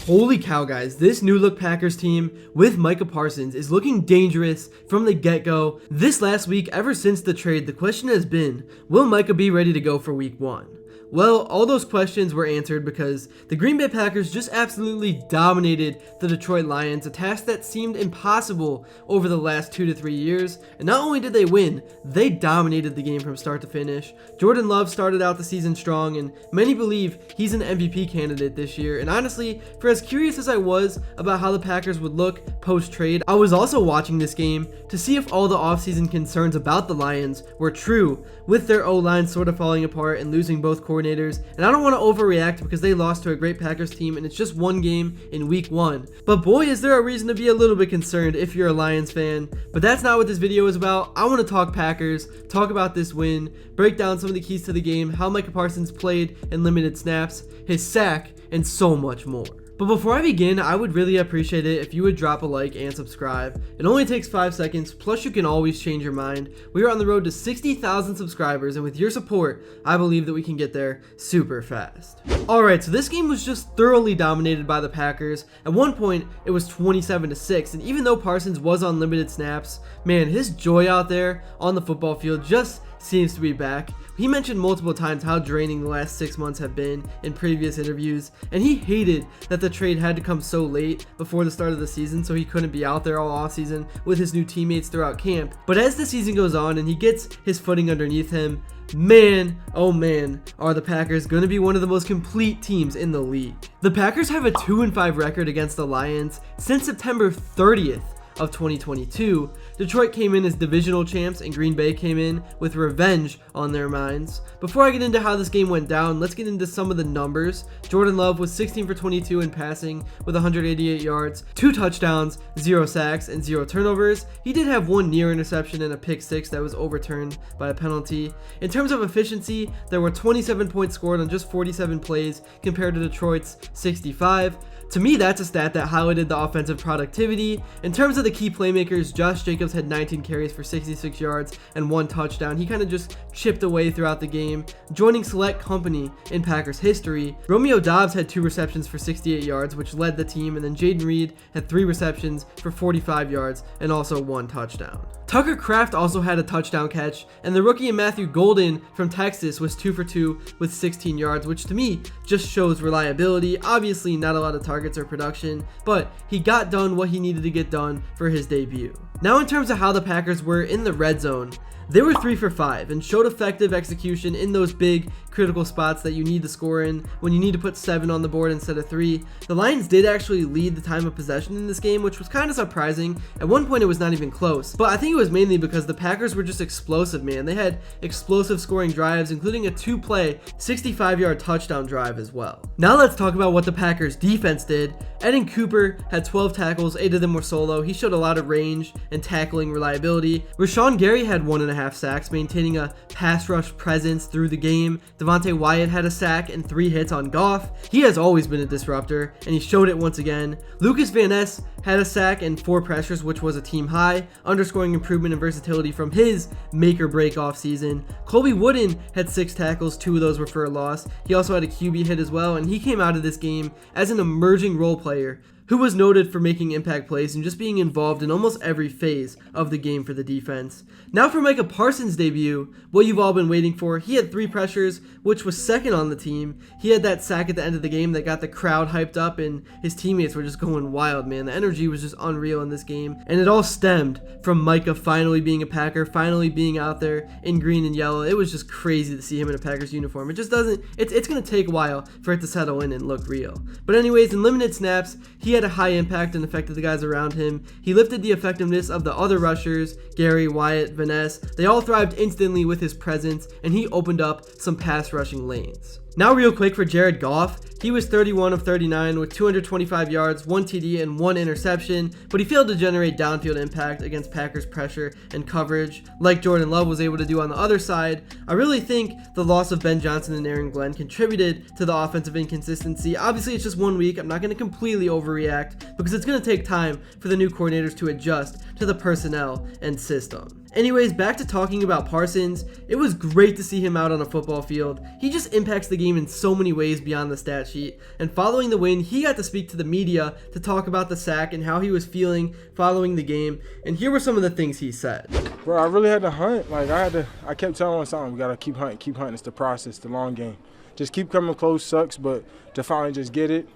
Holy cow, guys, this new look Packers team with Micah Parsons is looking dangerous from the get-go. This last week, ever since the trade, the question has been, will Micah be ready to go for week 1? Well, all those questions were answered because the Green Bay Packers just absolutely dominated the Detroit Lions, a task that seemed impossible over the last 2 to 3 years. And not only did they win, they dominated the game from start to finish. Jordan Love started out the season strong, and many believe he's an MVP candidate this year. And honestly, for as curious as I was about how the Packers would look post-trade, I was also watching this game to see if all the offseason concerns about the Lions were true, with their O-line sort of falling apart and losing both coordinators. And I don't want to overreact because they lost to a great Packers team and it's just one game in week 1. But boy, is there a reason to be a little bit concerned if you're a Lions fan. But that's not what this video is about. I want to talk Packers, talk about this win, break down some of the keys to the game, how Micah Parsons played in limited snaps, his sack, and so much more. But before I begin, I would really appreciate it if you would drop a like and subscribe. It only takes 5 seconds, plus you can always change your mind. We are on the road to 60,000 subscribers, and with your support, I believe that we can get there super fast. Alright, so this game was just thoroughly dominated by the Packers. At one point, it was 27-6, and even though Parsons was on limited snaps, man, his joy out there on the football field just seems to be back. He mentioned multiple times how draining the last 6 months have been in previous interviews, and he hated that the trade had to come so late before the start of the season, so he couldn't be out there all offseason with his new teammates throughout camp. But as the season goes on and he gets his footing underneath him, man, oh man, are the Packers going to be one of the most complete teams in the league. The Packers have a 2-5 record against the Lions since September 30th of 2022. Detroit came in as divisional champs and Green Bay came in with revenge on their minds. Before I get into how this game went down, let's get into some of the numbers. Jordan Love was 16 for 22 in passing with 188 yards, 2 touchdowns, 0 sacks, and 0 turnovers. He did have 1 near interception and a pick 6 that was overturned by a penalty. In terms of efficiency, there were 27 points scored on just 47 plays compared to Detroit's 65. To me, that's a stat that highlighted the offensive productivity. In terms of the key playmakers, Josh Jacobs had 19 carries for 66 yards and 1 touchdown. He kind of just chipped away throughout the game, joining select company in Packers history. Romeo Doubs had 2 receptions for 68 yards, which led the team, and then Jaden Reed had 3 receptions for 45 yards and also 1 touchdown. Tucker Kraft also had a touchdown catch, and the rookie Matthew Golden from Texas was 2 for 2 with 16 yards, which to me just shows reliability. Obviously not a lot of targets or production, but he got done what he needed to get done for his debut. Now in terms of how the Packers were in the red zone, they were 3 for 5 and showed effective execution in those big critical spots that you need to score in when you need to put 7 on the board instead of 3. The Lions did actually lead the time of possession in this game, which was kind of surprising. At one point it was not even close, but I think it was mainly because the Packers were just explosive, man. They had explosive scoring drives, including a 2-play 65-yard touchdown drive as well. Now let's talk about what the Packers defense did. Edin Cooper had 12 tackles, 8 of them were solo. He showed a lot of range and tackling reliability. Rashawn Gary had 1.5 sacks, maintaining a pass rush presence through the game. Devontae Wyatt had a sack and 3 hits on Goff. He has always been a disruptor, and he showed it once again. Lucas Van Ness had a sack and 4 pressures, which was a team high, underscoring improvement and versatility from his make-or-break offseason. Colby Wooden had 6 tackles, 2 of those were for a loss. He also had a QB hit as well, and he came out of this game as an emerging role player who was noted for making impact plays and just being involved in almost every phase of the game for the defense. Now for Micah Parsons' debut, what you've all been waiting for. He had 3 pressures, which was second on the team. He had that sack at the end of the game that got the crowd hyped up, and his teammates were just going wild, man. The energy was just unreal in this game, and it all stemmed from Micah finally being a Packer, finally being out there in green and yellow. It was just crazy to see him in a Packers uniform. It just doesn't, it's going to take a while for it to settle in and look real. But anyways, in limited snaps, he had a high impact and affected the guys around him. He lifted the effectiveness of the other rushers, Gary, Wyatt, Van Ness. They all thrived instantly with his presence, and he opened up some pass rushing lanes. Now real quick for Jared Goff, he was 31 of 39 with 225 yards, 1 TD, and 1 interception, but he failed to generate downfield impact against Packers pressure and coverage like Jordan Love was able to do on the other side. I really think the loss of Ben Johnson and Aaron Glenn contributed to the offensive inconsistency. Obviously it's just 1 week, I'm not going to completely overreact because it's going to take time for the new coordinators to adjust to the personnel and system. Anyways, back to talking about Parsons. It was great to see him out on a football field. He just impacts the game in so many ways beyond the stat sheet. And following the win, he got to speak to the media to talk about the sack and how he was feeling following the game. And here were some of the things he said. Bro, I really had to hunt. I kept telling myself, we gotta keep hunting. It's the process, the long game. Just keep coming close sucks, but to finally just get it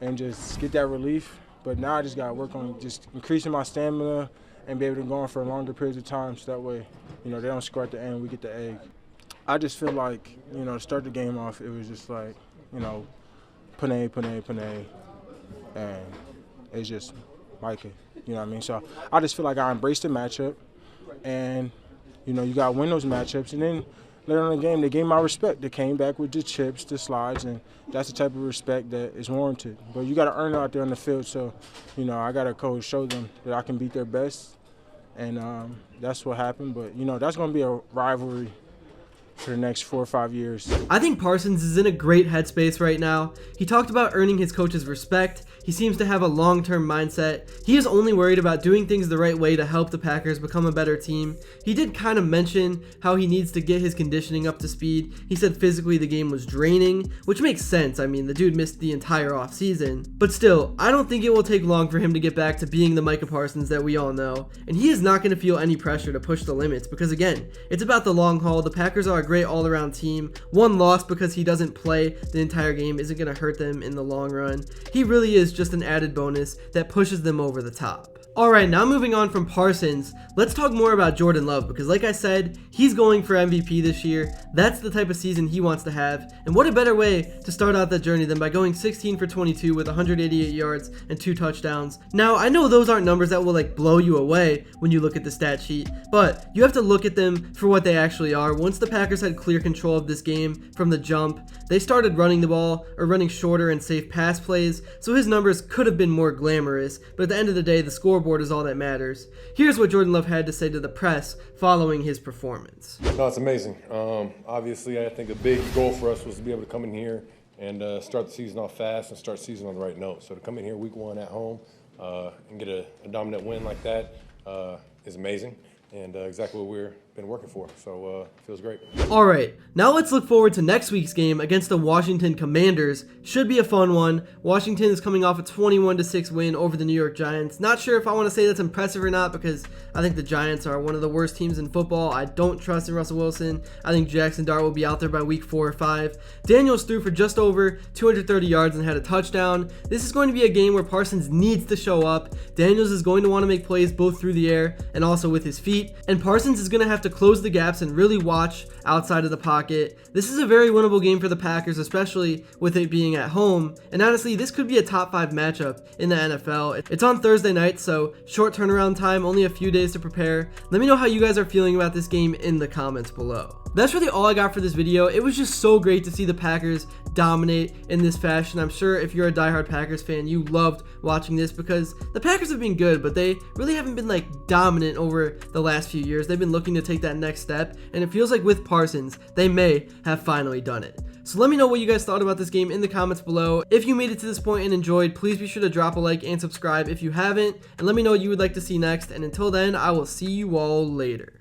and just get that relief. But now I just gotta work on just increasing my stamina and be able to go on for longer periods of time, so that way, they don't score at the end, we get the egg. I just feel like, to start the game off, it was just like, Panay, and it's just Micah, you know what I mean? So I just feel like I embraced the matchup, and, you got to win those matchups, and then later on in the game, they gave my respect. They came back with the chips, the slides, and that's the type of respect that is warranted. But you got to earn it out there on the field. So, I got to coach, show them that I can beat their best, and that's what happened. But, that's going to be a rivalry for the next 4 or 5 years. I think Parsons is in a great headspace right now. He talked about earning his coach's respect. He seems to have a long-term mindset. He is only worried about doing things the right way to help the Packers become a better team. He did kind of mention how he needs to get his conditioning up to speed. He said physically the game was draining, which makes sense. I mean, the dude missed the entire offseason. But still, I don't think it will take long for him to get back to being the Micah Parsons that we all know. And he is not going to feel any pressure to push the limits because, again, it's about the long haul. The Packers are a great all-around team. One loss because he doesn't play the entire game isn't going to hurt them in the long run. He really is just an added bonus that pushes them over the top. Alright, now moving on from Parsons, let's talk more about Jordan Love, because like I said, he's going for MVP this year. That's the type of season he wants to have, and what a better way to start out that journey than by going 16 for 22 with 188 yards and 2 touchdowns. Now, I know those aren't numbers that will blow you away when you look at the stat sheet, but you have to look at them for what they actually are. Once the Packers had clear control of this game from the jump, they started running the ball or running shorter and safe pass plays, so his numbers could have been more glamorous, but at the end of the day, the scoreboard is all that matters. Here's what Jordan Love had to say to the press following his performance. No, it's amazing. Obviously, I think a big goal for us was to be able to come in here and start the season off fast and start the season on the right note. So to come in here week 1 at home and get a dominant win like that is amazing, and exactly what we've been working for. So it feels great. All right, now let's look forward to next week's game against the Washington Commanders. Should be a fun one. Washington is coming off a 21-6 win over the New York Giants. Not sure if I want to say that's impressive or not, because I think the Giants are one of the worst teams in football. I don't trust in Russell Wilson. I think Jackson Dart will be out there by week 4 or 5. Daniels threw for just over 230 yards and had a touchdown. This is going to be a game where Parsons needs to show up. Daniels is going to want to make plays both through the air and also with his feet, and Parsons is going to have to close the gaps and really watch outside of the pocket. This is a very winnable game for the Packers, especially with it being at home, and honestly, this could be a top 5 matchup in the NFL. It's on Thursday night, so short turnaround time, only a few days to prepare. Let me know how you guys are feeling about this game in the comments below. That's really all I got for this video. It was just so great to see the Packers dominate in this fashion. I'm sure if you're a diehard Packers fan, you loved watching this because the Packers have been good, but they really haven't been dominant over the last few years. They've been looking to take that next step, and it feels like with Parsons, they may have finally done it. So let me know what you guys thought about this game in the comments below. If you made it to this point and enjoyed, please be sure to drop a like and subscribe if you haven't, and let me know what you would like to see next. And until then, I will see you all later.